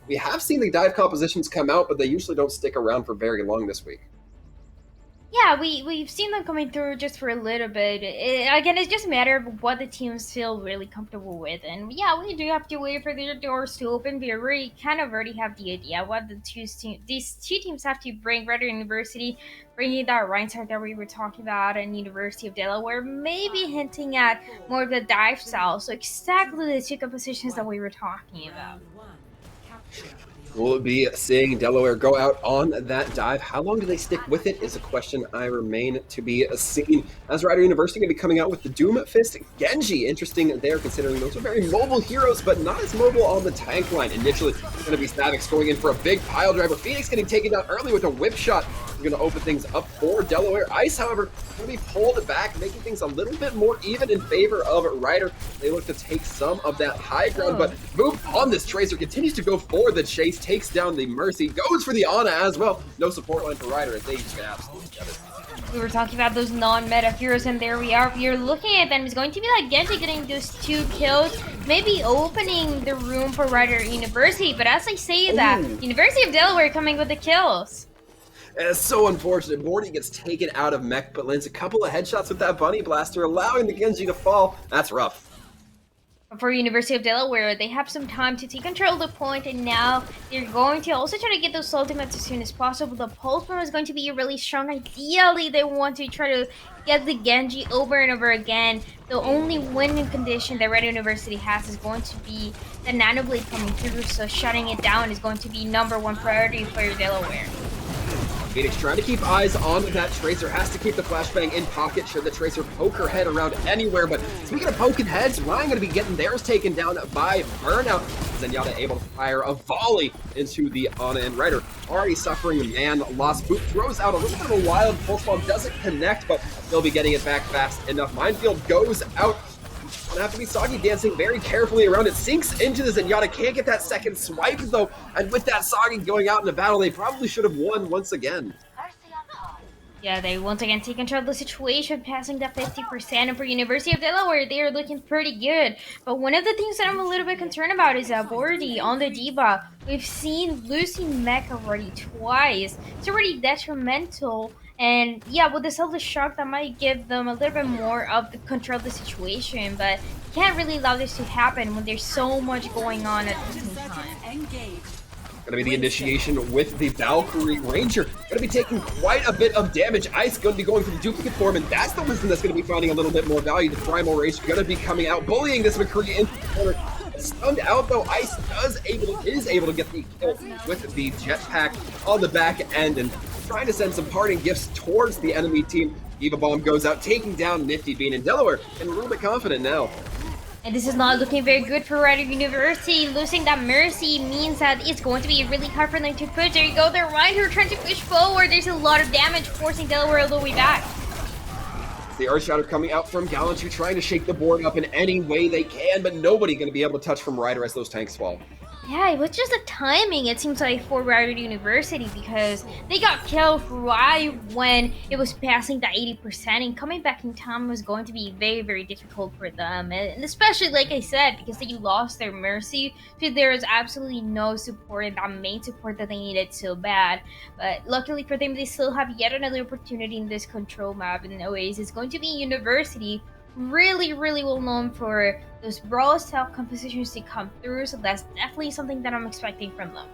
We have seen the dive compositions come out, but they usually don't stick around for very long this week. Yeah, we've seen them coming through just for a little bit. Again, it's just a matter of what the teams feel really comfortable with, and yeah, we do have to wait for their doors to open. We already kind of already have the idea what these two teams have to bring. Rider University bringing that Reinhardt that we were talking about, and University of Delaware maybe hinting at more of the dive style. So exactly the two compositions that we were talking about. We'll be seeing Delaware go out on that dive. How long do they stick with it is a question I remain to be seen. As Rider University going to be coming out with the Doom Fist Genji. Interesting there, considering those are very mobile heroes, but not as mobile on the tank line. Initially, it's going to be Savix going in for a big pile driver. Phoenix getting taken down early with a whip shot. Going to open things up for Delaware. Ice, however, going to be pulled back, making things a little bit more even in favor of Rider. They look to take some of that high ground, but move on this Tracer continues to go for the chase, takes down the Mercy, goes for the Ana as well. No support line for Rider as they just get absolutely together. We were talking about those non-meta heroes, and there we are. We're looking at them. It's going to be like Genji getting those 2 kills, maybe opening the room for Rider University. But as I say that, University of Delaware coming with the kills. And it's so unfortunate. Morty gets taken out of mech, but lands a couple of headshots with that Bunny Blaster, allowing the Genji to fall. That's rough. For University of Delaware, they have some time to take control of the point, and now they're going to also try to get those ultimates as soon as possible. The pulse bomb is going to be really strong. Ideally, they want to try to get the Genji over and over again. The only winning condition that Red University has is going to be the Nanoblade coming through, so shutting it down is going to be #1 priority for Delaware. Phoenix trying to keep eyes on that Tracer, has to keep the flashbang in pocket should the Tracer poke her head around anywhere. But speaking of poking heads, Ryan going to be getting theirs taken down by Burnout. Zenyatta able to fire a volley into the Ana and Rider. Already suffering man loss. Boot throws out a little bit of a wild pulse bomb, doesn't connect, but they'll be getting it back fast enough. Minefield goes out. Gonna have to be Soggy dancing very carefully around it. Sinks into the Zenyatta. Can't get that second swipe though. And with that Soggy going out in the battle, they probably should have won once again. Yeah, they once again take control of the situation, passing that 50%. And for University of Delaware, they are looking pretty good. But one of the things that I'm a little bit concerned about is Bordy on the Diva. We've seen losing mech already twice. It's already detrimental. And yeah, with the Selfless Shock, that might give them a little bit more of the control of the situation. But you can't really allow this to happen when there's so much going on at the same time. Gonna be the initiation with the Valkyrie Ranger. Gonna be taking quite a bit of damage. Ice gonna be going for the duplicate form, and that's the Wisdom that's gonna be finding a little bit more value. The Primal Rage gonna be coming out, bullying this McCree into the corner. Stunned out though, Ice is able to get the kill with the jetpack on the back end and trying to send some parting gifts towards the enemy team. Eva Bomb goes out, taking down Nifty Bean, and Delaware and a little bit confident now. And this is not looking very good for Rider University. Losing that Mercy means that it's going to be really hard for them to push. There you go, they're right here trying to push forward. There's a lot of damage, forcing Delaware all the way back. The Earthshatter coming out from Gallantry, trying to shake the board up in any way they can, but nobody going to be able to touch from Rider as those tanks fall. Yeah, it was just the timing, it seems like, for Rider University, because they got killed right when it was passing that 80%, and coming back in time was going to be very, very difficult for them. And especially, like I said, because they lost their Mercy, so there was absolutely no support, and that main support that they needed so bad. But luckily for them, they still have yet another opportunity in this control map, and Oasis is going to be University. Really well known for those brawl style compositions to come through, so that's definitely something that I'm expecting from them.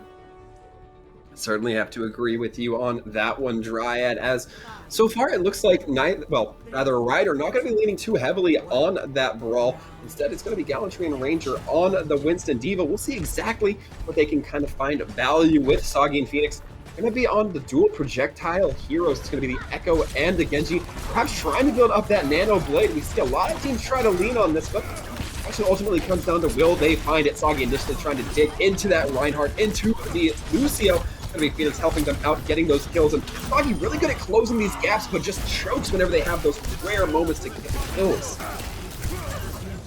Certainly have to agree with you on that one, Dryad, as so far it looks like Rider not going to be leaning too heavily on that brawl. Instead, it's going to be Gallantry and Ranger on the Winston Diva. We'll see exactly what they can kind of find value with. Soggy and Phoenix going to be on the dual projectile heroes. It's going to be the Echo and the Genji, perhaps trying to build up that Nano Blade. We see a lot of teams try to lean on this, but actually ultimately comes down to will they find it. Soggy initially trying to dig into that Reinhardt, into the Lucio. It's going to be Phoenix helping them out, getting those kills, and Soggy really good at closing these gaps, but just chokes whenever they have those rare moments to get the kills.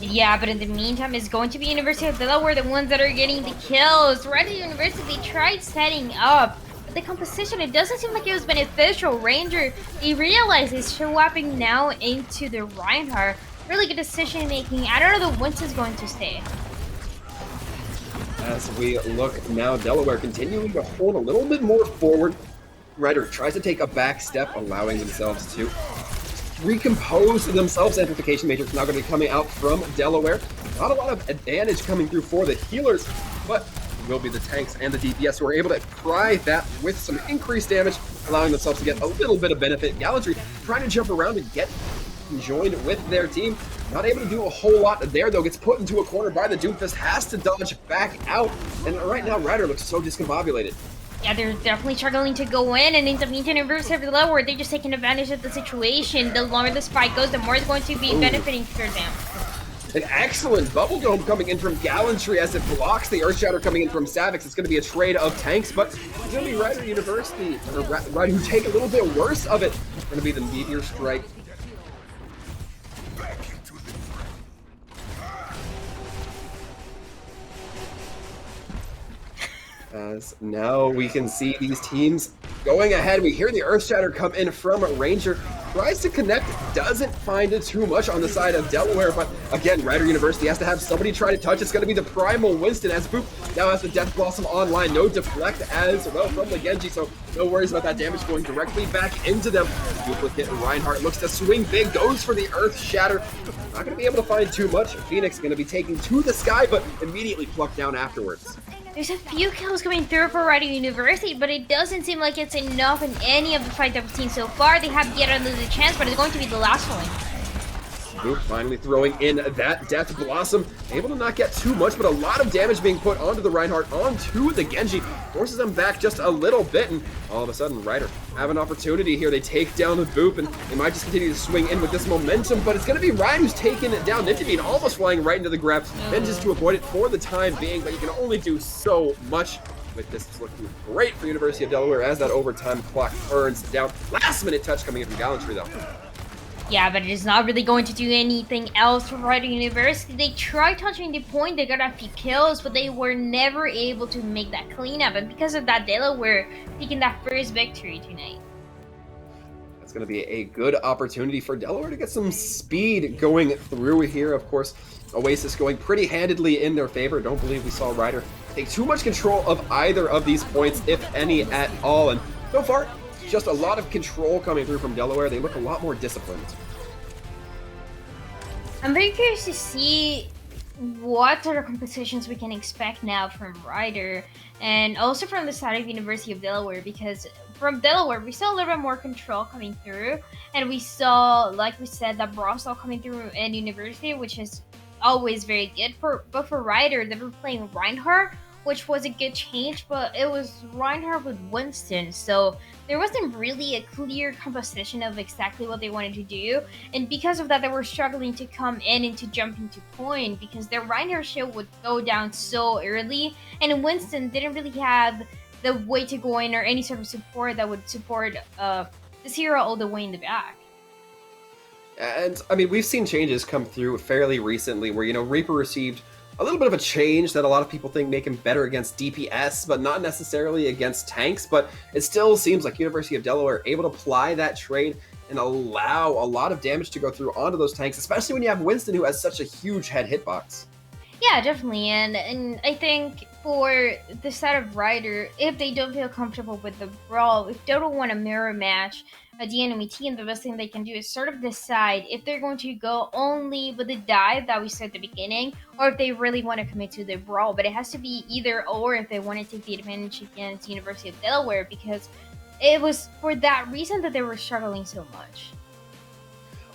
Yeah, but in the meantime, it's going to be University of Delaware, the ones that are getting the kills. Right at University, they tried setting up the composition. It doesn't seem like it was beneficial. Ranger, they realize he's swapping now into the Reinhardt. Really good decision making. I don't know if the Winston's going to stay. as we look now, Delaware continuing to hold a little bit more forward. Ryder tries to take a back step, allowing themselves to recompose themselves. Amplification Matrix now going to be coming out from Delaware. Not a lot of advantage coming through for the healers, but it will be the tanks and the DPS who are able to pry that with some increased damage, allowing themselves to get a little bit of benefit. Gallantry trying to jump around and get joined with their team. Not able to do a whole lot there, though. Gets put into a corner by the Doomfist, has to dodge back out. And right now, Ryder looks so discombobulated. Yeah, they're definitely struggling to go in, and in the meantime, University of Delaware, they're just taking advantage of the situation. The longer the spike goes, the more it's going to be benefiting for them. An excellent Bubble Dome coming in from Gallantry as it blocks the Earth Shatter coming in from Savix. It's going to be a trade of tanks, but it's going to be Ryder University, or Ryder who take a little bit worse of it. It's going to be the Meteor Strike. As now we can see these teams going ahead. We hear the Earth Shatter come in from Ranger. Tries to connect, doesn't find it too much on the side of Delaware, but again, Ryder University has to have somebody try to touch. It's going to be the Primal Winston as Boop now has the Death Blossom online. No deflect as well from the Genji, so no worries about that damage going directly back into them. Duplicate Reinhardt looks to swing big, goes for the Earth Shatter. Not going to be able to find too much. Phoenix going to be taken to the sky, but immediately plucked down afterwards. There's a few kills coming through for Ryder University, but it doesn't seem like it's enough in any of the fights that we've seen so far. They have yet another chance, but it's going to be the last one. Boop finally throwing in that Death Blossom. Able to not get too much, but a lot of damage being put onto the Reinhardt, onto the Genji. Forces them back just a little bit, and all of a sudden, Ryder have an opportunity here. They take down the Boop, and they might just continue to swing in with this momentum, but it's going to be Ryan who's taking it down. Ninja Bean almost flying right into the grab. Manages to avoid it for the time being, but you can only do so much with this. It's looking great for University of Delaware as that overtime clock turns down. Last minute touch coming in from Gallantry, though. Yeah, but it is not really going to do anything else for Ryder University. They tried touching the point, they got a few kills, but they were never able to make that cleanup. And because of that, Delaware taking that first victory tonight. That's going to be a good opportunity for Delaware to get some speed going through here. Of course, Oasis going pretty handedly in their favor. Don't believe we saw Ryder take too much control of either of these points, if any at all. And so far, just a lot of control coming through from Delaware. They look a lot more disciplined. I'm very curious to see what sort of compositions we can expect now from Ryder and also from the side of University of Delaware, because from Delaware we saw a little bit more control coming through, and we saw, like we said, that Brawl style coming through in University, which is always very good. But for Ryder, they were playing Reinhardt, which was a good change, but it was Reinhardt with Winston, so there wasn't really a clear composition of exactly what they wanted to do, and because of that, they were struggling to come in and to jump into point, because their Reinhardt shield would go down so early, and Winston didn't really have the way to go in or any sort of support that would support the Zero all the way in the back. And, I mean, we've seen changes come through fairly recently where, you know, Reaper received a little bit of a change that a lot of people think make him better against DPS, but not necessarily against tanks. But it still seems like University of Delaware able to apply that trade and allow a lot of damage to go through onto those tanks, especially when you have Winston, who has such a huge head hitbox. Yeah, definitely, and I think for the side of Ryder, if they don't feel comfortable with the brawl, if they don't want to mirror match the enemy team, the best thing they can do is sort of decide if they're going to go only with the dive that we said at the beginning, or if they really want to commit to the brawl. But it has to be either or if they want to take the advantage against University of Delaware, because it was for that reason that they were struggling so much.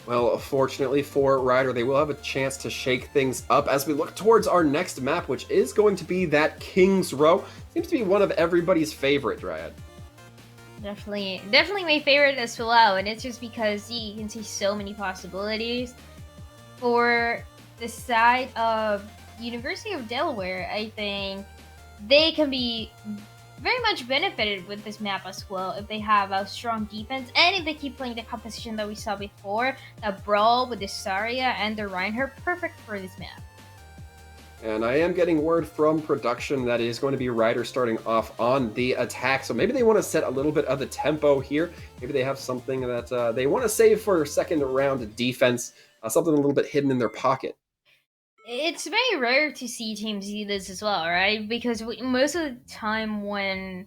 Well, fortunately for Ryder, they will have a chance to shake things up as we look towards our next map, which is going to be that King's Row. Seems to be one of everybody's favorite, Dryad. Definitely my favorite as well, and it's just because you can see so many possibilities. For the side of University of Delaware, I think they can be very much benefited with this map as well if they have a strong defense, and if they keep playing the composition that we saw before, the Brawl with the Zarya and the Reinhardt, perfect for this map. And I am getting word from production that it is going to be Ryder starting off on the attack. So maybe they want to set a little bit of the tempo here. Maybe they have something that they want to save for second round defense, something a little bit hidden in their pocket. It's very rare to see teams do this as well, right? Because most of the time when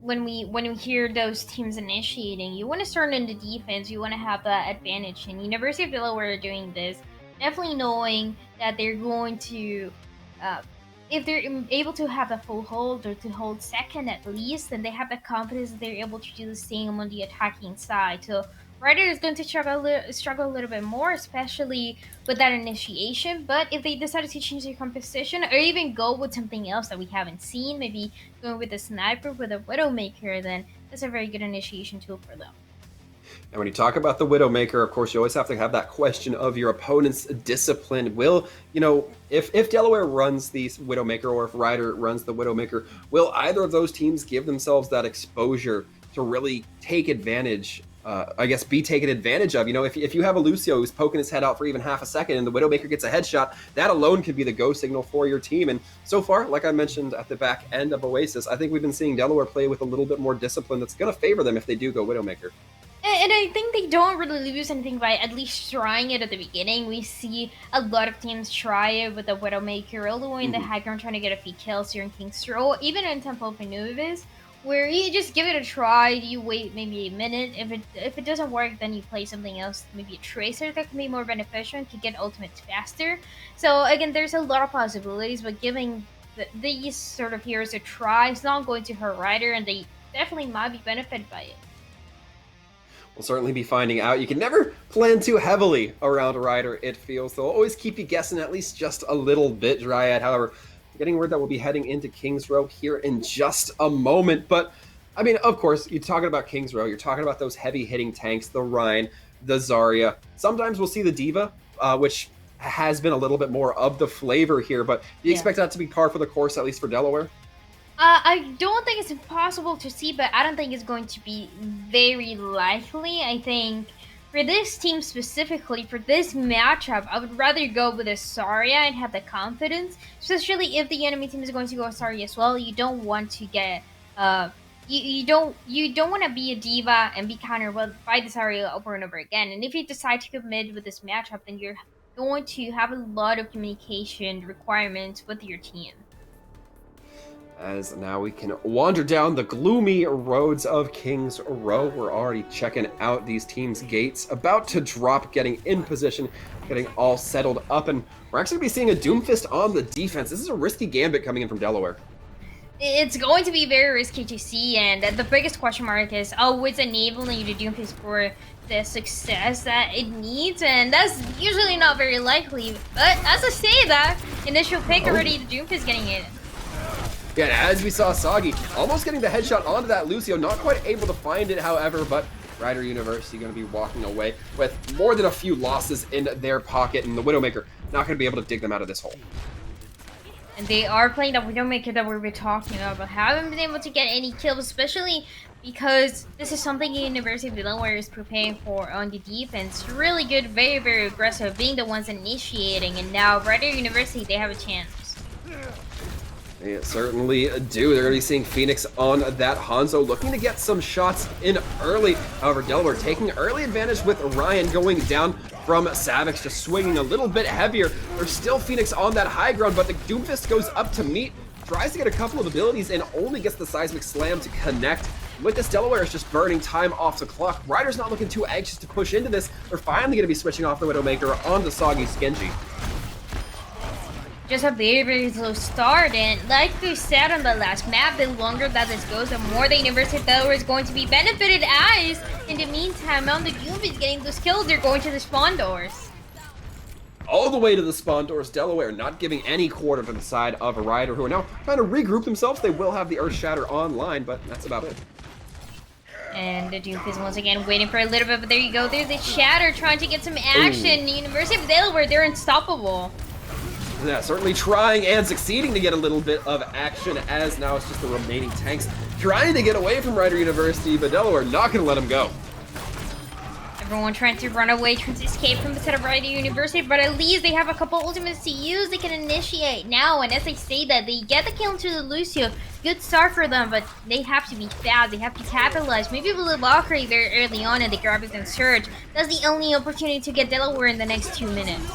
we hear those teams initiating, you want to start in the defense. You want to have that advantage. And University of Delaware are doing this, definitely knowing that they're going to, uh, if they're able to have a full hold or to hold second at least, then they have the confidence that they're able to do the same on the attacking side. So Ryder is going to struggle a little bit more, especially with that initiation. But if they decide to change their composition or even go with something else that we haven't seen, maybe going with a sniper with a Widowmaker, then that's a very good initiation tool for them. And when you talk about the Widowmaker, of course, you always have to have that question of your opponent's discipline. Will, if Delaware runs the Widowmaker or if Ryder runs the Widowmaker, will either of those teams give themselves that exposure to really take advantage, be taken advantage of? If you have a Lucio who's poking his head out for even half a second and the Widowmaker gets a headshot, that alone could be the go signal for your team. And so far, like I mentioned at the back end of Oasis, I think we've been seeing Delaware play with a little bit more discipline that's going to favor them if they do go Widowmaker. And I think they don't really lose anything by at least trying it at the beginning. We see a lot of teams try it with the Widowmaker all the way in the high ground, trying to get a few kills here in King's Row, even in Temple of Anubis, where you just give it a try, you wait maybe a minute. If it doesn't work, then you play something else, maybe a Tracer that can be more beneficial and can get ultimates faster. So again, there's a lot of possibilities, but giving these sort of heroes a try is not going to hurt Ryder, and they definitely might be benefited by it. We'll certainly be finding out. You can never plan too heavily around a Ryder, it feels. They'll always keep you guessing at least just a little bit, Dryad. However, getting word that we'll be heading into King's Row here in just a moment. But, I mean, of course, you're talking about King's Row. You're talking about those heavy-hitting tanks, the Rhine, the Zarya. Sometimes we'll see the D.Va, which has been a little bit more of the flavor here. But do you expect that to be par for the course, at least for Delaware? I don't think it's impossible to see, but I don't think it's going to be very likely. I think for this team specifically, for this matchup, I would rather go with a Zarya and have the confidence, especially if the enemy team is going to go Zarya as well. You don't want to get you don't want to be a D.Va and be countered by the Zarya over and over again. And if you decide to commit with this matchup, then you're going to have a lot of communication requirements with your team. As now we can wander down the gloomy roads of King's Row. We're already checking out these teams' gates, about to drop, getting in position, getting all settled up, and we're actually going to be seeing a Doomfist on the defense. This is a risky gambit coming in from Delaware. It's going to be very risky to see, and the biggest question mark is always enabling you to Doomfist for the success that it needs, and that's usually not very likely. But as I say that, initial pick already, the Doomfist getting it. Yeah, as we saw Soggy almost getting the headshot onto that Lucio, not quite able to find it, however, but Ryder University going to be walking away with more than a few losses in their pocket, and the Widowmaker not going to be able to dig them out of this hole. And they are playing the Widowmaker that we were talking about, but haven't been able to get any kills, especially because this is something University of Delaware is preparing for on the defense. Really good, very, very aggressive, being the ones initiating, and now Ryder University, they have a chance. They certainly do. They're going to be seeing Phoenix on that Hanzo, looking to get some shots in early. However, Delaware taking early advantage with Ryan going down from Savix, just swinging a little bit heavier. There's still Phoenix on that high ground, but the Doomfist goes up to meet, tries to get a couple of abilities, and only gets the Seismic Slam to connect. With this, Delaware is just burning time off the clock. Ryder's not looking too anxious to push into this. They're finally going to be switching off the Widowmaker onto Soggy's Genji. Just a very, very slow start, and like we said on the last map, the longer that this goes, the more the University of Delaware is going to be benefited, as in the meantime, on the Doomfist getting those kills, they're going to the spawn doors. All the way to the spawn doors, Delaware not giving any quarter to the side of a Ryder, who are now trying to regroup themselves. They will have the Earth Shatter online, but that's about it. And the Doomfist once again waiting for a little bit, but there you go, there's the Shatter trying to get some action. The University of Delaware, they're unstoppable. Yeah, certainly trying and succeeding to get a little bit of action, as now it's just the remaining tanks trying to get away from Ryder University, but Delaware not going to let them go. Everyone trying to run away, trying to escape from the set of Ryder University, but at least they have a couple ultimates to use. They can initiate now, and as I say that, they get the kill into the Lucio. Good start for them, but they have to be fast. They have to capitalize. Maybe with the Valkyrie very early on, and they grab it and surge. That's the only opportunity to get Delaware in the next 2 minutes.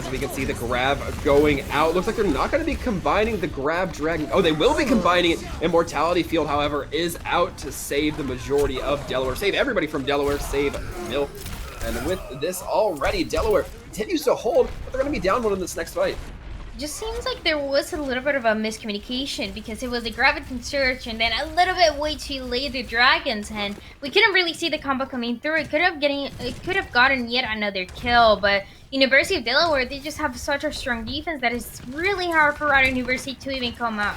as we can see the grab going out. Looks like they're not going to be combining the grab dragon. Oh, they will be combining it. Immortality Field, however, is out to save the majority of Delaware. Save everybody from Delaware, save Milk. And with this already, Delaware continues to hold, but they're going to be down one in this next fight. Just seems like there was a little bit of a miscommunication because it was a Graviton Search and then a little bit way too late the Dragon's Hand. We couldn't really see the combo coming through. It could have gotten yet another kill, but University of Delaware, they just have such a strong defense that it's really hard for Rider University to even come out.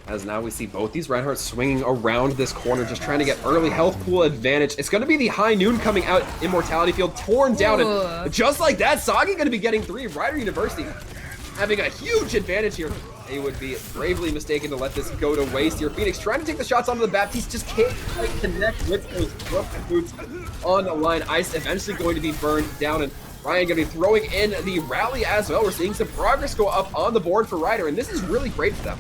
As now we see both these Reinhardts swinging around this corner, just trying to get early health pool advantage. It's going to be the High Noon coming out, Immortality Field torn down, and just like that, Soggy going to be getting 3. Rider University having a huge advantage here. They would be bravely mistaken to let this go to waste here. Phoenix trying to take the shots onto the Baptiste, just can't quite connect with those broken boots on the line. Ice eventually going to be burned down, and Ryan going to be throwing in the rally as well. We're seeing some progress go up on the board for Rider, and this is really great for them.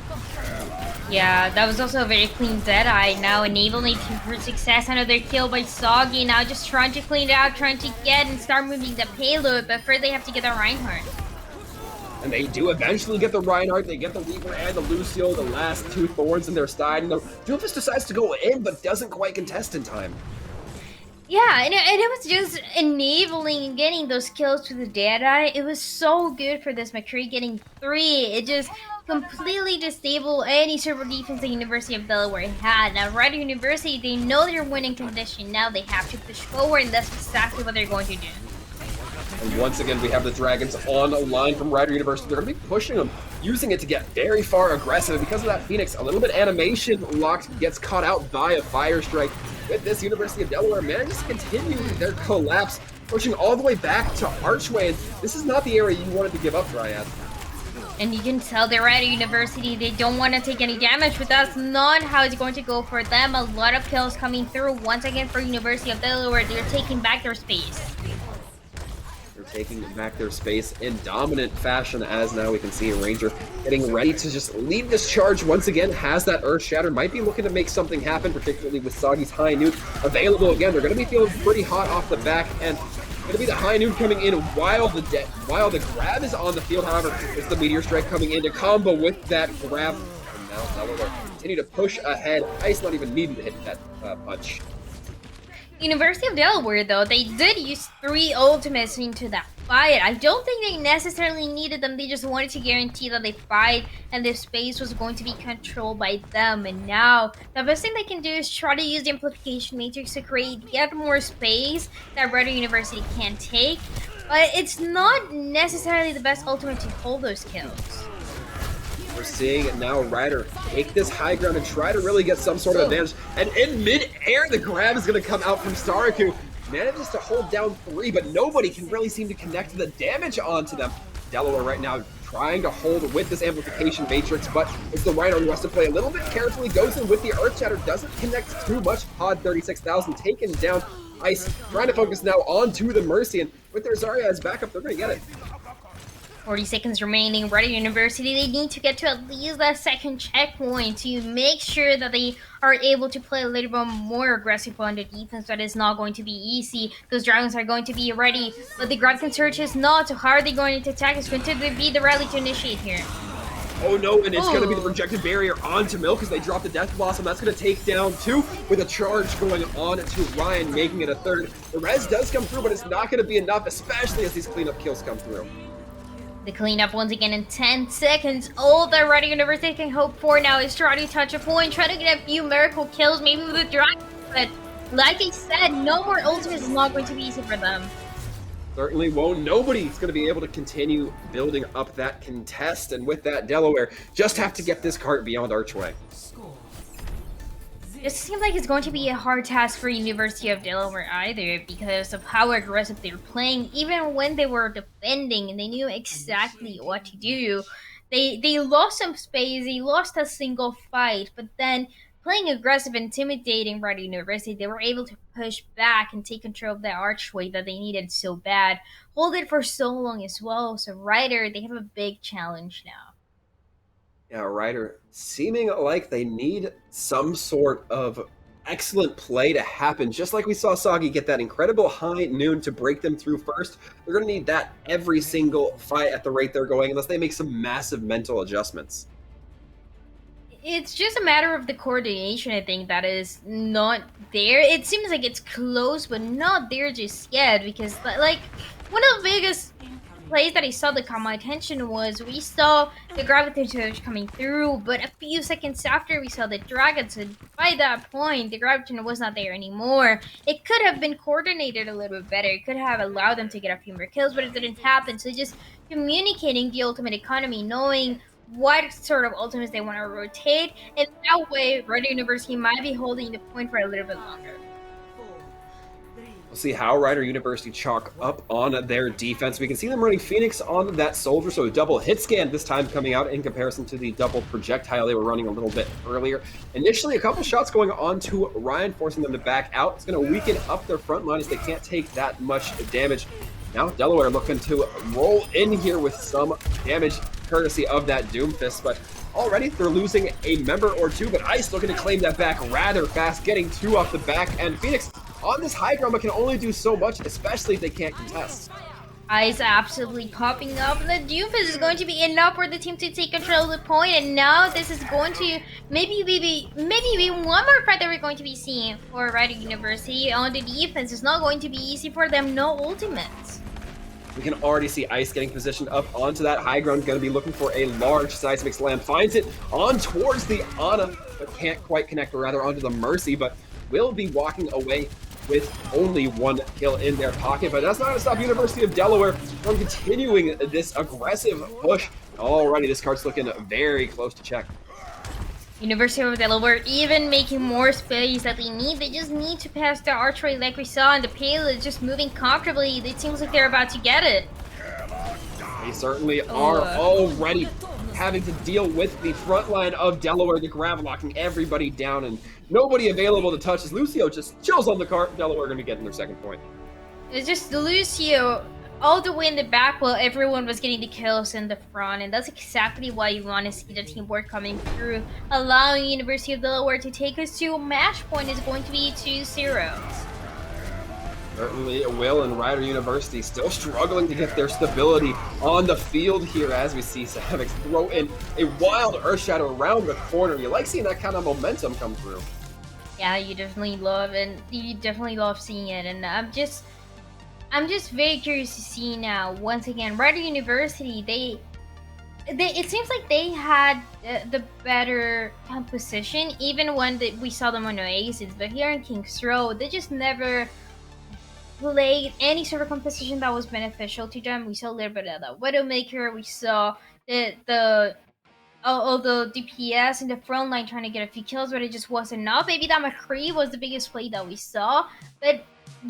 Yeah, that was also a very clean Deadeye, now enabling for success. Another kill by Soggy, now just trying to clean it out, trying to get and start moving the payload, but first they have to get the Reinhardt. And they do eventually get the Reinhardt, they get the Reaper and the Lucio, the last 2 thorns in their side, and the Doomfist decides to go in, but doesn't quite contest in time. Yeah, and it was just enabling and getting those kills to the Deadeye. It was so good for this McCree getting 3. It just completely disabled any server defense the University of Delaware had. Now, Rider University, they know their winning condition. Now they have to push forward, and that's exactly what they're going to do. And once again, we have the Dragons on a line from Rider University. They're going to be pushing them, using it to get very far aggressive. Because of that, Phoenix, a little bit animation locked, gets caught out by a Fire Strike. With this, University of Delaware manages to continue their collapse, pushing all the way back to Archway. And this is not the area you wanted to give up, Dryad. And you can tell they're at University, they don't want to take any damage, but that's not how it's going to go for them. A lot of kills coming through once again for University of Delaware. They're taking back their space. They're taking back their space in dominant fashion, as now we can see Ranger getting ready to just lead this charge once again. Has that Earth Shatter, might be looking to make something happen, particularly with Soggy's High Noon available again. They're going to be feeling pretty hot off the back, and going to be the High Noon coming in while the grab is on the field. However, it's the Meteor Strike coming in to combo with that grab. And now Delaware continue to push ahead. Ice not even needing to hit that punch. University of Delaware, though, they did use 3 ultimates into that fight. I don't think they necessarily needed them. They just wanted to guarantee that they fight and the space was going to be controlled by them. And now, the best thing they can do is try to use the Amplification Matrix to get more space that Rider University can take. But it's not necessarily the best ultimate to hold those kills. We're seeing now Ryder take this high ground and try to really get some sort of advantage. And in mid-air, the grab is going to come out from Staraku. Manages to hold down 3, but nobody can really seem to connect the damage onto them. Delaware right now trying to hold with this amplification matrix, but it's the Rhino who wants to play a little bit carefully, goes in with the Earth Shatter, doesn't connect too much. Pod 36,000 taken down. Ice trying to focus now onto the Mercy, and with their Zarya as backup, they're going to get it. 40 seconds remaining. Rider University, they need to get to at least that second checkpoint to make sure that they are able to play a little bit more aggressive on the defense. That is not going to be easy. Those Dragons are going to be ready, but the Graviton Search is not. So how are they going to attack? It's going to be the rally to initiate here. Oh no, and it's going to be the projected barrier onto Milk as they drop the Death Blossom. That's going to take down 2 with a charge going on to Ryan, making it a 3rd. The res does come through, but it's not going to be enough, especially as these cleanup kills come through. The cleanup once again in 10 seconds. All that Rider University can hope for now is try to touch a point, try to get a few miracle kills, maybe with a Dragon. But like I said, no more ultimates is not going to be easy for them. Certainly won't. Nobody's going to be able to continue building up that contest. And with that, Delaware just have to get this cart beyond Archway. It seems like it's going to be a hard task for University of Delaware either because of how aggressive they were playing. Even when they were defending and they knew exactly what to do, they lost some space, they lost a single fight, but then playing aggressive, intimidating Rider University, they were able to push back and take control of the archway that they needed so bad. Hold it for so long as well, so Rider, they have a big challenge now. Yeah, Ryder seeming like they need some sort of excellent play to happen. Just like we saw Soggy get that incredible high noon to break them through first, they're going to need that every single fight at the rate they're going, unless they make some massive mental adjustments. It's just a matter of the coordination, I think, that is not there. It seems like it's close, but not there just yet. Because, like, one of the biggest plays that I saw that caught my attention was we saw the gravity surge coming through, but a few seconds after we saw the dragons, and by that point, the gravity was not there anymore. It could have been coordinated a little bit better. It could have allowed them to get a few more kills, but it didn't happen. So just communicating the ultimate economy, knowing what sort of ultimates they want to rotate, and that way, Red University might be holding the point for a little bit longer. We'll see how Rider University chalk up on their defense. We can see them running Phoenix on that soldier, so a double hit scan this time coming out in comparison to the double projectile they were running a little bit earlier. Initially, a couple shots going on to Ryan, forcing them to back out. It's going to weaken up their front line as they can't take that much damage. Now Delaware looking to roll in here with some damage, courtesy of that Doomfist, but already they're losing a member or two, but Ice looking to claim that back rather fast, getting two off the back, and Phoenix on this high ground, but can only do so much, especially if they can't contest. Ice absolutely popping up. The Doomfist is going to be enough for the team to take control of the point, and now this is going to maybe be one more fight that we're going to be seeing for Rider University on the defense. It's not going to be easy for them, no ultimates. We can already see Ice getting positioned up onto that high ground, going to be looking for a large seismic slam, finds it on towards the Ana, but can't quite connect, or rather onto the Mercy, but will be walking away with only one kill in their pocket. But that's not going to stop University of Delaware from continuing this aggressive push. Alrighty, this card's looking very close to check. University of Delaware even making more space that they need. They just need to pass the archery like we saw, and the payload is just moving comfortably. It seems like they're about to get it. They certainly are already having to deal with the front line of Delaware, the grab locking everybody down, and nobody available to touch as Lucio just chills on the cart. Delaware going to get in their second point. It's just Lucio all the way in the back while everyone was getting the kills in the front, and that's exactly why you want to see the teamwork coming through, allowing University of Delaware to take us to a match point is going to be 2-0. Certainly Will and Rider University still struggling to get their stability on the field here as we see Savix throw in a wild Earth Shadow around the corner. You like seeing that kind of momentum come through. Yeah, you definitely love seeing it, and I'm just very curious to see now. Once again, Rider University, it seems like they had the better position even when we saw them on Oasis, but here in King's Row, they just never played any sort of composition that was beneficial to them. We saw a little bit of the Widowmaker, we saw the DPS in the front line trying to get a few kills, but it just wasn't enough. Maybe that McCree was the biggest play that we saw, but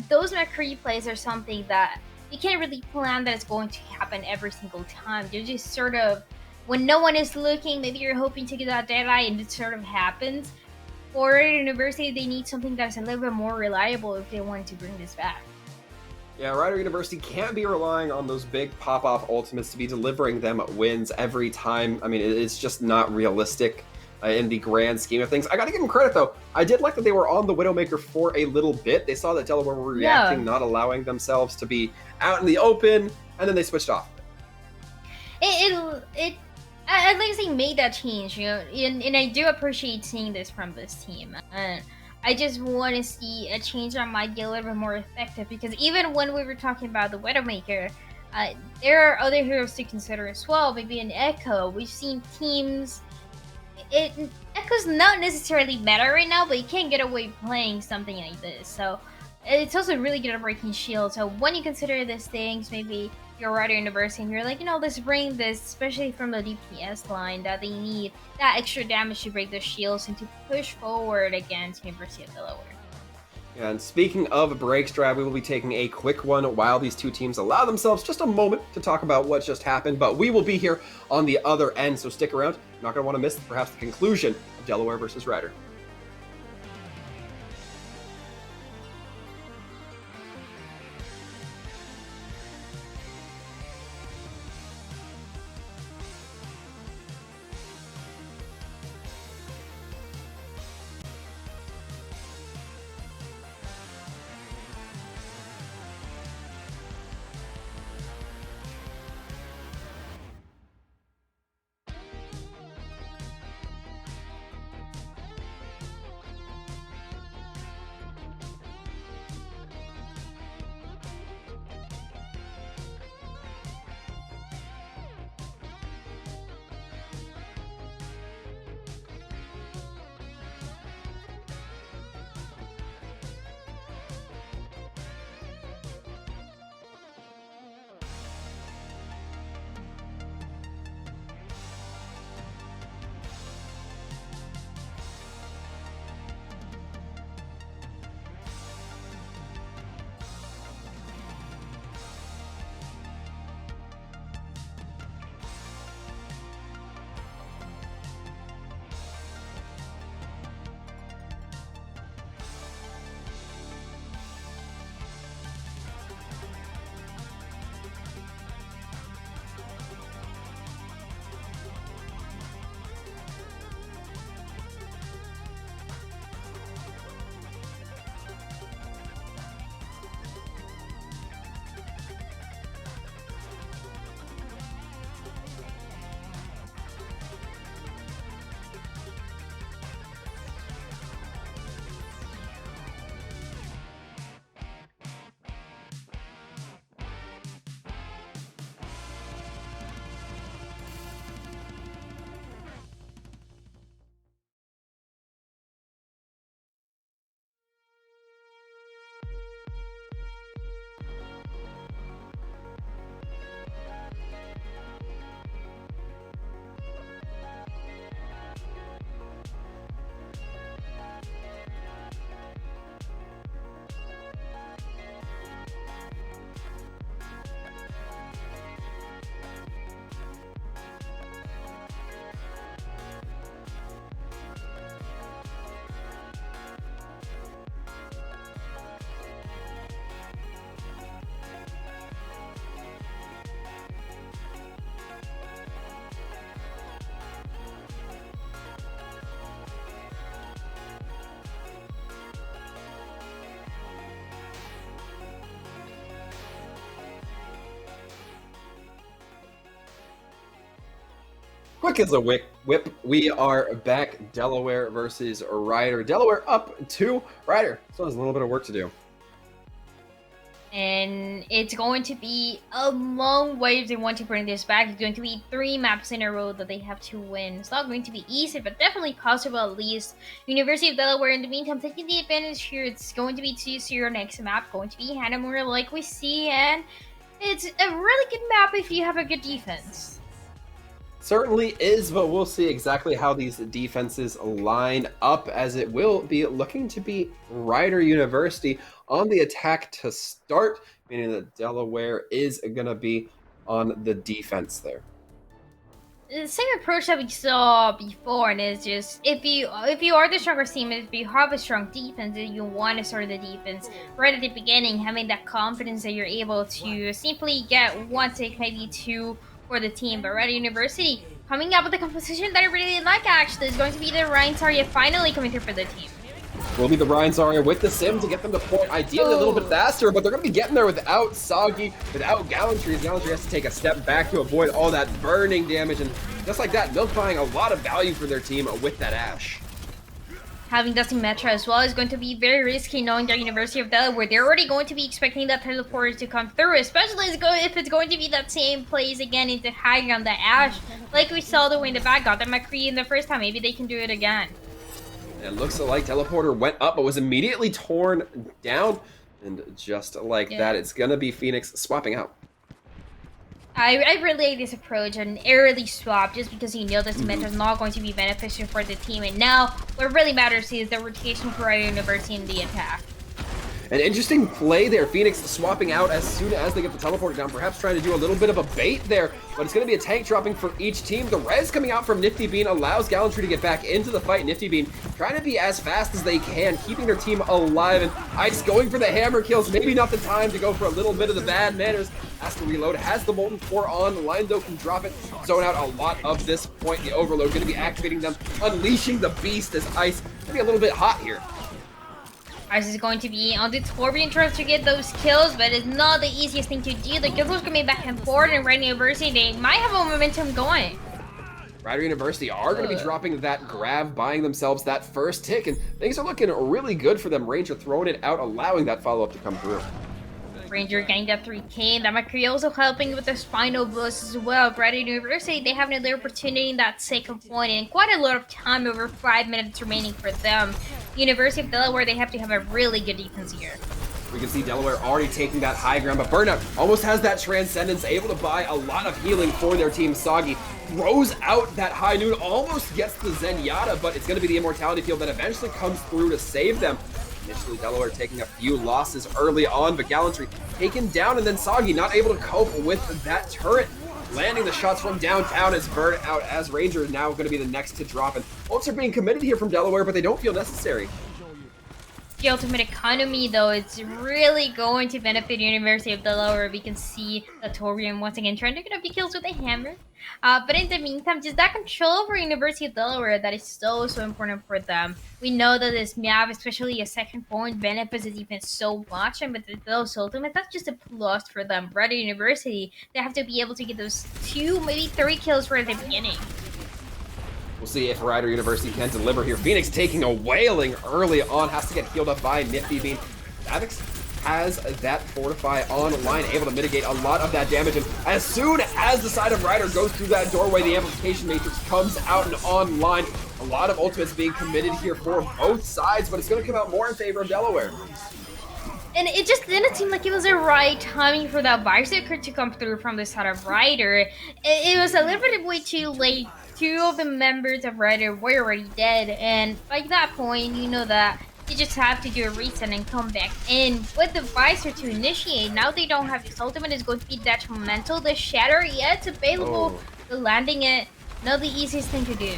those McCree plays are something that you can't really plan that it's going to happen every single time. They're just sort of, when no one is looking, maybe you're hoping to get that deadeye and it sort of happens. For University, they need something that's a little bit more reliable if they want to bring this back. Yeah, Rider University can't be relying on those big pop-off ultimates to be delivering them wins every time. I mean, it's just not realistic in the grand scheme of things. I gotta give them credit, though. I did like that they were on the Widowmaker for a little bit. They saw that Delaware were reacting, not allowing themselves to be out in the open, and then they switched off. At least they made that change, you know, and I do appreciate seeing this from this team. I just want to see a change that might get a little bit more effective, because even when we were talking about the Widowmaker, there are other heroes to consider as well. Maybe an Echo. We've seen teams. Echo's not necessarily meta right now, but you can't get away playing something like this. So it's also really good at breaking shield. So when you consider these things, maybe you're Rider University and you're like, you know, let's bring this, especially from the DPS line, that they need that extra damage to break the shields and to push forward against University of Delaware. And speaking of breaks, Drive, we will be taking a quick one while these two teams allow themselves just a moment to talk about what just happened, but we will be here on the other end, so stick around. You're not going to want to miss perhaps the conclusion of Delaware versus Rider. Quick as a whip. We are back. Delaware versus Ryder. Delaware up 2. Ryder still has a little bit of work to do. And it's going to be a long way if they want to bring this back. It's going to be 3 maps in a row that they have to win. It's not going to be easy, but definitely possible at least. University of Delaware, in the meantime, taking the advantage here. It's going to be 2-0 next map. Going to be Hannah like we see. And it's a really good map if you have a good defense. Certainly is, but we'll see exactly how these defenses line up, as it will be looking to be Ryder University on the attack to start, meaning that Delaware is going to be on the defense there. The same approach that we saw before, and it's just if you are the stronger team, if you have a strong defense, and you want to start the defense right at the beginning, having that confidence that you're able to simply get 1 tick, maybe 2 for the team. But Ryder University coming up with a composition that I really like, actually is going to be the Ryan Zarya finally coming through for the team. Will be the Ryan Zarya with the sim to get them to point ideally a little bit faster, but they're going to be getting there without Soggy, without Gallantry. Gallantry has to take a step back to avoid all that burning damage, and just like that, Milk buying a lot of value for their team with that Ashe. Having Dusty Metra as well is going to be very risky, knowing that University of Delaware, they're already going to be expecting that teleporter to come through, especially if it's going to be that same plays again into high ground, the Ashe, like we saw the way the back got the McCree in the first time. Maybe they can do it again. It looks like teleporter went up, but was immediately torn down, and just like that, it's going to be Phoenix swapping out. I really like this approach, an early swap, just because you know that Symmetra is not going to be beneficial for the team. And now, what really matters is the rotation for Ryder University in the attack. An interesting play there. Phoenix swapping out as soon as they get the teleporter down, perhaps trying to do a little bit of a bait there, but it's going to be a tank dropping for each team. The res coming out from Nifty Bean allows Gallantry to get back into the fight. Nifty Bean trying to be as fast as they can, keeping their team alive, and Ice going for the hammer kills. Maybe not the time to go for a little bit of the bad manners. Has to reload, has the Molten Core on. Line though can drop it, zone out a lot of this point. The Overload going to be activating them, unleashing the beast as Ice going to be a little bit hot here. Ice is going to be on the Torbjorn, tries to get those kills, but it's not the easiest thing to do. The kills are coming back and forth, and Ryder University, they might have a momentum going. Ryder University are going to be dropping that grab, buying themselves that first tick, and things are looking really good for them. Ranger throwing it out, allowing that follow-up to come through. Ranger getting that 3K, and that McCree also helping with the Spinal Boost as well. Ryder University, they have another opportunity in that second point, and quite a lot of time, over 5 minutes remaining for them. University of Delaware, they have to have a really good defense here. We can see Delaware already taking that high ground, but Burnout almost has that Transcendence, able to buy a lot of healing for their team. Soggy throws out that high noon, almost gets the Zenyatta, but it's going to be the Immortality Field that eventually comes through to save them. Initially, Delaware taking a few losses early on, but Gallantry taken down, and then Soggy not able to cope with that turret. Landing the shots from downtown as Burnout, as Ranger is now going to be the next to drop. And ults are being committed here from Delaware, but they don't feel necessary. The ultimate economy, though, it's really going to benefit University of Delaware. We can see the Torium once again trying to get up the kills with a hammer. But in the meantime, just that control over University of Delaware, that is so important for them. We know that this map, especially a second point, benefits the defense so much, and with those ultimates, that's just a plus for them. Ryder University, they have to be able to get those 2, maybe 3 kills right at the beginning. We'll see if Ryder University can deliver here. Phoenix taking a wailing early on, has to get healed up by Nifty Bean. Avix has that Fortify online, able to mitigate a lot of that damage, and as soon as the side of Ryder goes through that doorway, the Amplification Matrix comes out and online. A lot of ultimates being committed here for both sides, but it's going to come out more in favor of Delaware. And it just didn't seem like it was the right timing for that Bicycle to come through from the side of Ryder. It was a little bit way too late. 2 of the members of Ryder were already dead, and by that point, you know that you just have to do a reset and come back in with the Visor to initiate. Now they don't have this ultimate, is going to be detrimental. The Shatter, yeah, it's available. The landing it, not the easiest thing to do.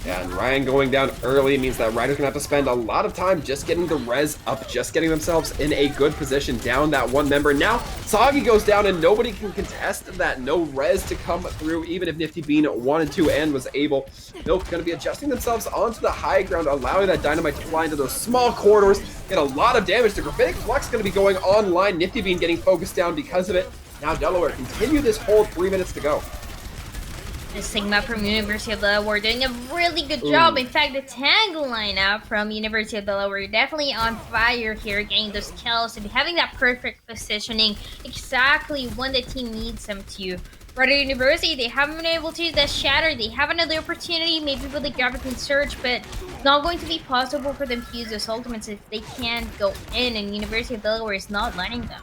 Yeah, and Ryan going down early means that Ryder's gonna have to spend a lot of time just getting the res up, just getting themselves in a good position down that one member. Now, Soggy goes down and nobody can contest that. No res to come through, even if Nifty Bean wanted to and was able. Milk gonna be adjusting themselves onto the high ground, allowing that Dynamite to fly into those small corridors, get a lot of damage. The Gravitic Flux gonna be going online. Nifty Bean getting focused down because of it. Now Delaware continue this whole 3 minutes to go. The Sigma from University of Delaware doing a really good job. In fact, the tank lineup from University of Delaware definitely on fire here, getting those kills and having that perfect positioning exactly when the team needs them to. Rider University, they haven't been able to use that shatter. They have another opportunity, maybe with the Gravity Surge, but it's not going to be possible for them to use those ultimates if they can't go in, and University of Delaware is not letting them.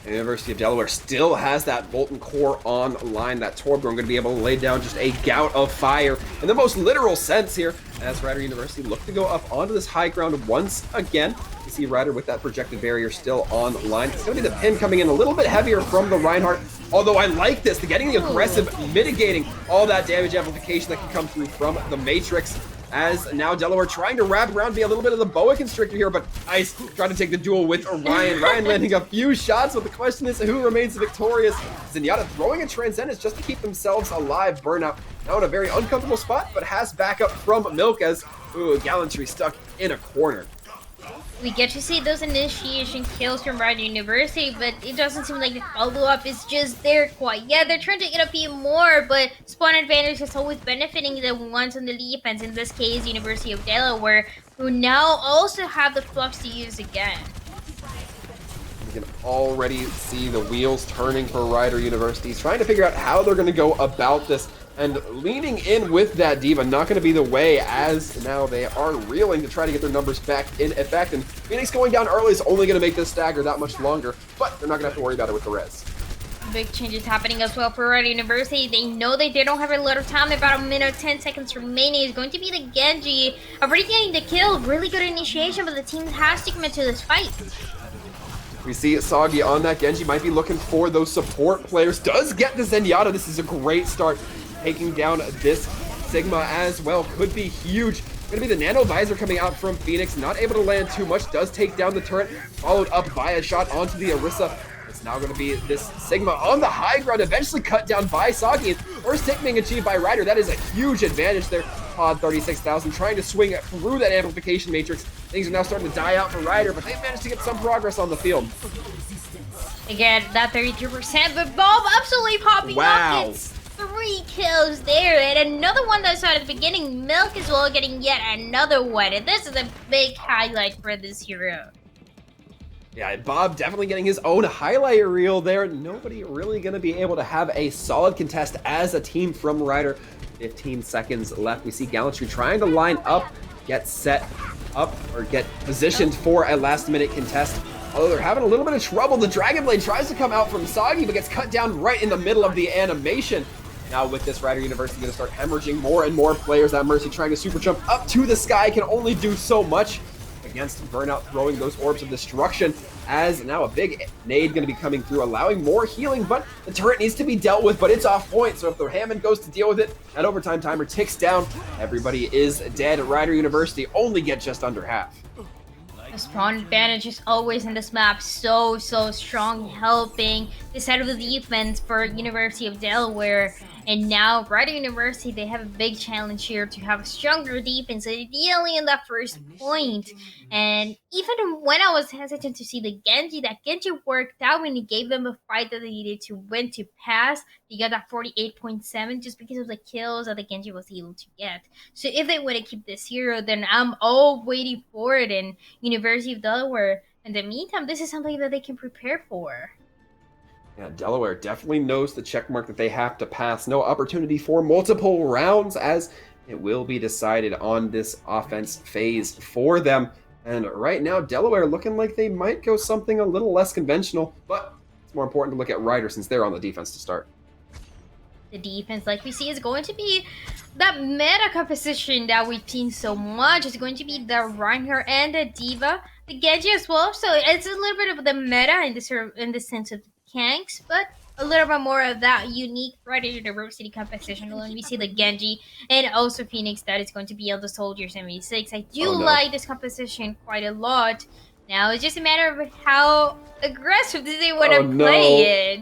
The University of Delaware still has that Molten Core online. That Torbjorn going to be able to lay down just a gout of fire in the most literal sense here, as Rider University look to go up onto this high ground once again. You see Rider with that projected barrier still online. It's going to be the pin coming in a little bit heavier from the Reinhardt, although I like this, getting the aggressive, mitigating all that damage amplification that can come through from the Matrix. As now Delaware trying to wrap around, be a little bit of the boa constrictor here, but Ice trying to take the duel with Orion. Ryan landing a few shots, but the question is who remains victorious. Zenyatta throwing a Transcendence just to keep themselves alive. Burnout now in a very uncomfortable spot, but has backup from Milk as Gallantry stuck in a corner. We get to see those initiation kills from Rider University, but it doesn't seem like the follow-up is just there quite yet. They're trying to get a few more, but spawn advantage is always benefiting the ones on the defense, in this case, University of Delaware, who now also have the flux to use again. You can already see the wheels turning for Rider University. He's trying to figure out how they're going to go about this. And leaning in with that D.Va, not going to be the way, as now they are reeling to try to get their numbers back in effect. And Phoenix going down early is only going to make this stagger that much longer, but they're not going to have to worry about it with the res. Big changes happening as well for Rider University. They know that they don't have a lot of time, about a minute, 10 seconds remaining. It's going to be the Genji. Already getting the kill, really good initiation, but the team has to commit to this fight. We see Soggy on that. Genji might be looking for those support players. Does get the Zenyatta. This is a great start. Taking down this Sigma as well could be huge. Gonna be the Nano Visor coming out from Phoenix. Not able to land too much. Does take down the turret. Followed up by a shot onto the Orisa. It's now going to be this Sigma on the high ground. Eventually cut down by Soggy. First take being achieved by Ryder. That is a huge advantage there. Pod 36,000 trying to swing through that amplification matrix. Things are now starting to die out for Ryder, but they've managed to get some progress on the field. Again, that 32%, but Bob absolutely popping up. It's 3 kills there, and another one that I saw at the beginning, Milk as well, getting yet another one, and this is a big highlight for this hero. Yeah, Bob definitely getting his own highlight reel there. Nobody really going to be able to have a solid contest as a team from Ryder. 15 seconds left. We see Gallantry trying to line up, get set up, or get positioned for a last-minute contest. Although they're having a little bit of trouble. The Dragon Blade tries to come out from Soggy, but gets cut down right in the middle of the animation. Now with this, Rider University going to start hemorrhaging more and more players. That Mercy trying to super jump up to the sky can only do so much against Burnout throwing those orbs of destruction, as now a big nade going to be coming through, allowing more healing, but the turret needs to be dealt with, but it's off point, so if the Hammond goes to deal with it, that overtime timer ticks down. Everybody is dead. Rider University only get just under half. The spawn advantage is always in this map so strong, helping the side of the defense for University of Delaware. And now Rider University, they have a big challenge here to have a stronger defense, ideally in that first point. And even when I was hesitant to see the Genji, that Genji worked out when he gave them a fight that they needed to win to pass. They got that 48.7 just because of the kills that the Genji was able to get. So if they want to keep this hero, then I'm all waiting for it in University of Delaware. In the meantime, this is something that they can prepare for. Yeah, Delaware definitely knows the check mark that they have to pass. No opportunity for multiple rounds, as it will be decided on this offense phase for them. And right now, Delaware looking like they might go something a little less conventional, but it's more important to look at Ryder since they're on the defense to start. The defense, like we see, is going to be that meta composition that we've seen so much. It's going to be the Reinhardt and the D.Va, the Genji as well. So it's a little bit of the meta in the sense of Kanks, but a little bit more of that unique Rider University composition when we see the Genji and also Phoenix that is going to be on the Soldier 76. I do like this composition quite a lot. Now it's just a matter of how aggressive do they want to play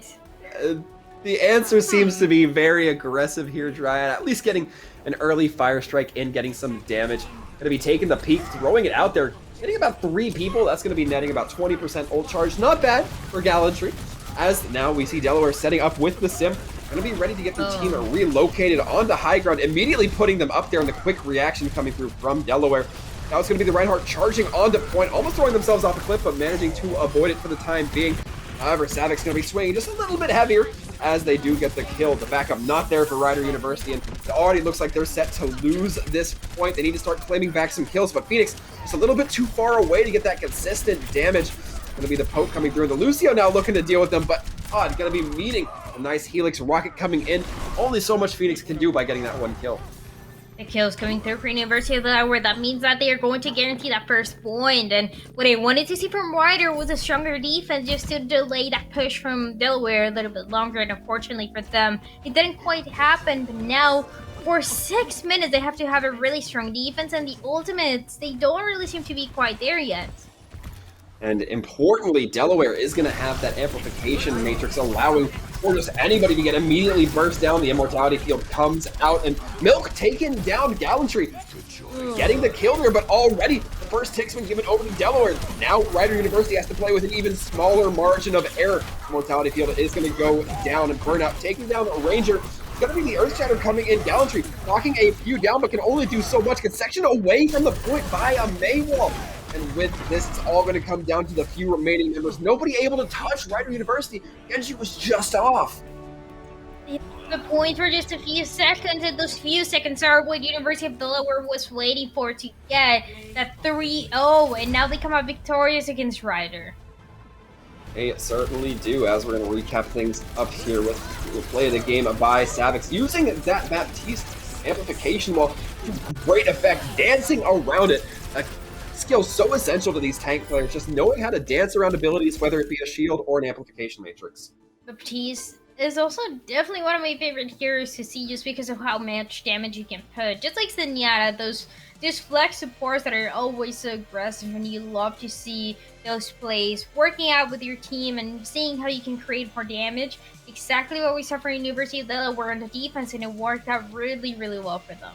it. The answer seems to be very aggressive here, Dryad. At least getting an early fire strike in, getting some damage. Going to be taking the peak, throwing it out there, hitting about 3 people. That's going to be netting about 20% ult charge. Not bad for Gallantry. As now we see Delaware setting up with the Sim. Going to be ready to get their team Oh. relocated onto high ground, immediately putting them up there, and the quick reaction coming through from Delaware. Now it's going to be the Reinhardt charging onto point, almost throwing themselves off the cliff, but managing to avoid it for the time being. However, Savic's going to be swinging just a little bit heavier as they do get the kill. The backup not there for Rider University, and it already looks like they're set to lose this point. They need to start claiming back some kills, but Phoenix just a little bit too far away to get that consistent damage. Going to be the poke coming through. The Lucio now looking to deal with them, but Odd going to be meeting a nice Helix rocket coming in. Only so much Phoenix can do by getting that one kill. The kills coming through for University of Delaware. That means that they are going to guarantee that first point. And what I wanted to see from Ryder was a stronger defense just to delay that push from Delaware a little bit longer. And unfortunately for them, it didn't quite happen. But now, for 6 minutes, they have to have a really strong defense. And the ultimates, they don't really seem to be quite there yet. And importantly, Delaware is going to have that amplification matrix, allowing for just anybody to get immediately burst down. The immortality field comes out, and Milk taking down Gallantry, getting the kill there, but already the first tick's been given over to Delaware. Now Rider University has to play with an even smaller margin of error. Immortality field is going to go down, and Burnout taking down a Ranger. It's going to be the Earthshatter coming in. Gallantry knocking a few down, but can only do so much. Gets sectioned away from the point by a Maywall. And with this, it's all going to come down to the few remaining members. Nobody able to touch Rider University. Genji was just off. The points were just a few seconds, and those few seconds are what University of Delaware was waiting for to get that 3-0, and now they come out victorious against Rider. They certainly do, as we're going to recap things up here with the play of the game by Savix, using that Baptiste amplification wall to great effect, dancing around it. A skill so essential to these tank players, just knowing how to dance around abilities, whether it be a shield or an amplification matrix. Baptiste is also definitely one of my favorite heroes to see just because of how much damage you can put. Just like Zenyatta, those flex supports that are always so aggressive, and you love to see those plays working out with your team and seeing how you can create more damage. Exactly what we saw for University of Delaware on the defense, and it worked out really, really well for them.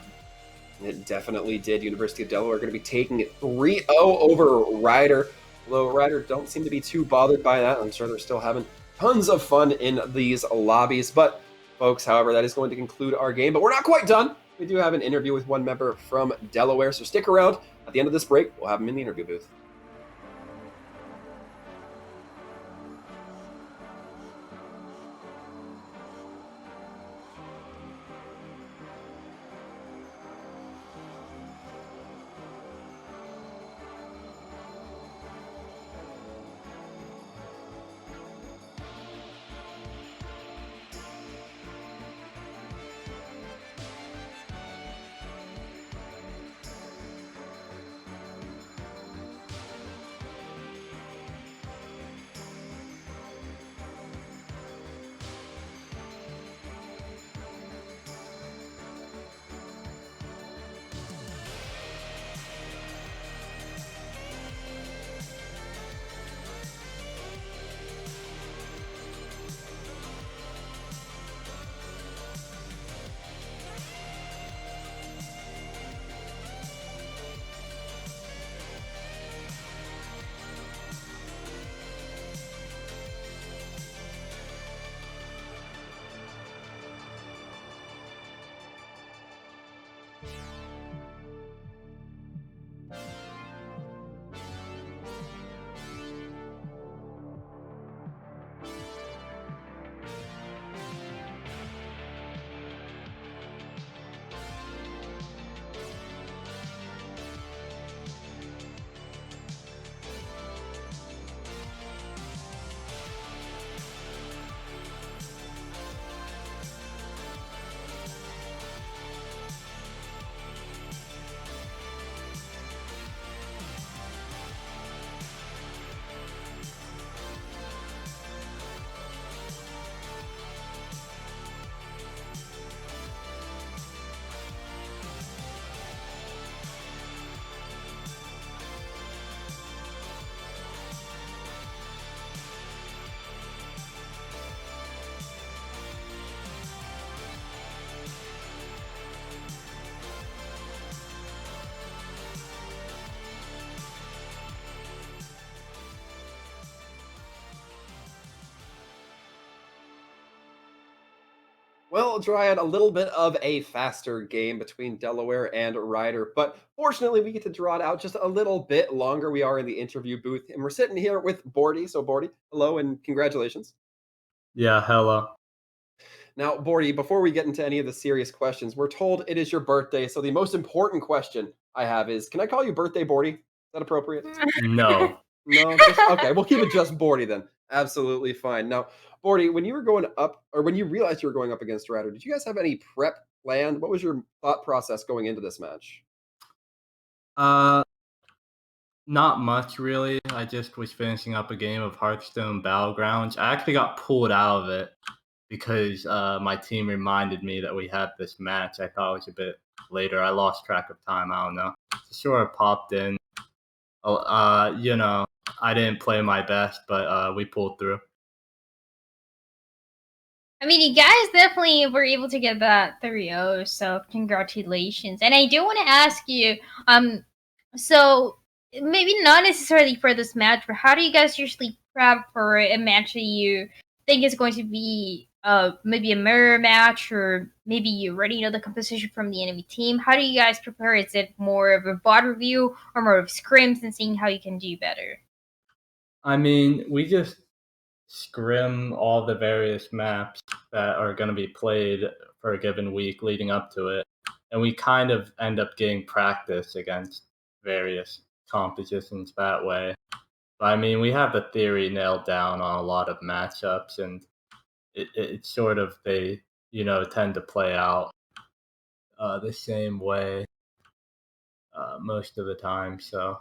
It definitely did. University of Delaware going to be taking it 3-0 over Rider. Although Rider don't seem to be too bothered by that. I'm sure they're still having tons of fun in these lobbies. But, folks, however, that is going to conclude our game. But we're not quite done. We do have an interview with one member from Delaware, so stick around. At the end of this break, we'll have him in the interview booth. Well, Dryad, a little bit of a faster game between Delaware and Ryder, but fortunately we get to draw it out just a little bit longer. We are in the interview booth, and we're sitting here with Bordy. So, Bordy, hello and congratulations. Yeah, hello. Now, Bordy, before we get into any of the serious questions, we're told it is your birthday. So, the most important question I have is, can I call you Birthday Bordy? Is that appropriate? No. No, just okay. We'll keep it just Bordy then. Absolutely fine. Now, Bordy, when you were going up, or when you realized you were going up against Ryder, did you guys have any prep planned? What was your thought process going into this match? Uh, Not much really. I just was finishing up a game of Hearthstone Battlegrounds. I actually got pulled out of it because my team reminded me that we had this match. I thought it was a bit later. I lost track of time. I don't know. Sure, popped in. I didn't play my best, but we pulled through. I mean, you guys definitely were able to get that 3-0, so congratulations. And I do want to ask you, so maybe not necessarily for this match, but how do you guys usually prep for a match that you think is going to be maybe a mirror match, or maybe you already know the composition from the enemy team? How do you guys prepare? Is it more of a bot review or more of scrims and seeing how you can do better? I mean, we just scrim all the various maps that are going to be played for a given week leading up to it. And we kind of end up getting practice against various compositions that way. But I mean, we have the theory nailed down on a lot of matchups, and it's sort of they, tend to play out the same way most of the time. So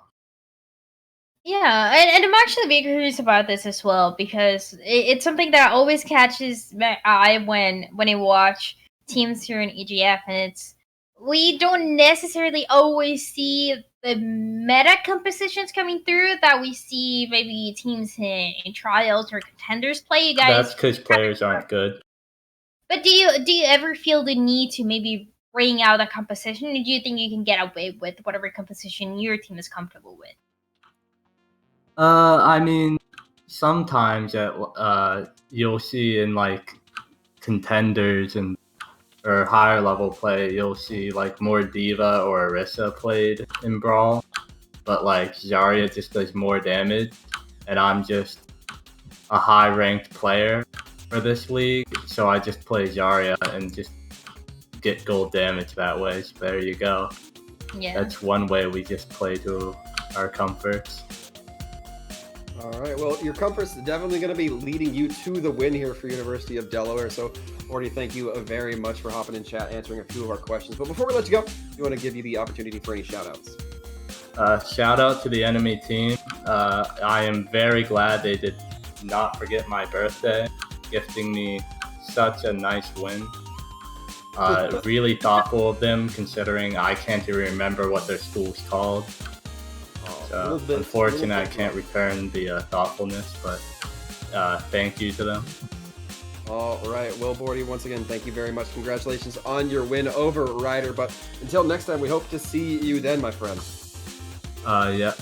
Yeah, and I'm actually very curious about this as well, because it's something that always catches my eye when I watch teams here in EGF, and it's we don't necessarily always see the meta compositions coming through that we see maybe teams in trials or contenders play. You guys, that's because players aren't good. but do you ever feel the need to maybe bring out a composition, or do you think you can get away with whatever composition your team is comfortable with? I mean, sometimes you'll see in like contenders or higher level play, you'll see like more Diva or Orisa played in Brawl, but like Zarya just does more damage, and I'm just a high ranked player for this league, so I just play Zarya and just get gold damage that way. So there you go. Yeah, That's one way we just play to our comforts. All right. Well, your comfort's definitely going to be leading you to the win here for University of Delaware. So, Bordy, thank you very much for hopping in chat, answering a few of our questions. But before we let you go, we want to give you the opportunity for any shout-outs. Shout out to the enemy team. I am very glad they did not forget my birthday, gifting me such a nice win. Really thoughtful of them, considering I can't even remember what their school's called. So, unfortunately, I can't return the thoughtfulness, but thank you to them. All right. Well, Bordy, once again, thank you very much. Congratulations on your win over Ryder. But until next time, we hope to see you then, my friend. Yeah.